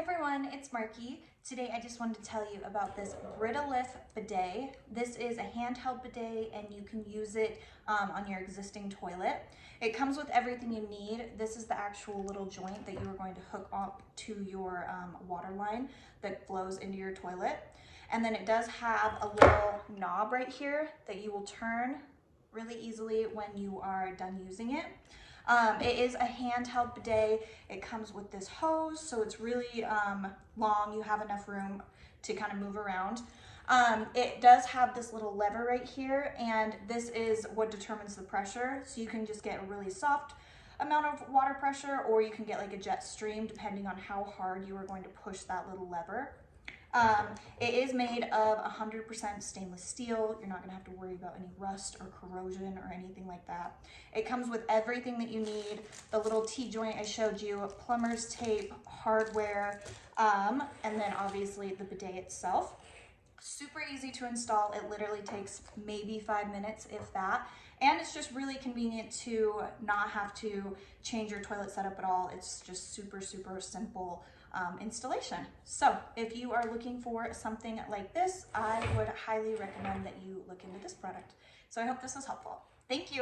everyone, it's Marky. Today I just wanted to tell you about this Bidet Bidet. This is a handheld bidet and you can use it on your existing toilet. It comes with everything you need. This is the actual little joint that you are going to hook up to your water line that flows into your toilet. And then it does have a little knob right here that you will turn really easily when you are done using it. It is a handheld bidet. It comes with this hose, so it's really long. You have enough room to kind of move around. It does have this little lever right here, and this is what determines the pressure. So you can just get a really soft amount of water pressure, or you can get like a jet stream depending on how hard you are going to push that little lever. It is made of 100% stainless steel. You're not gonna have to worry about any rust or corrosion or anything like that. It comes with everything that you need. The little T-joint I showed you, plumber's tape, hardware, and then obviously the bidet itself. Super easy to install. It literally takes maybe 5 minutes, if that. And it's just really convenient to not have to change your toilet setup at all. It's just super, super simple installation. So if you are looking for something like this, I would highly recommend that you look into this product. So I hope this was helpful. Thank you.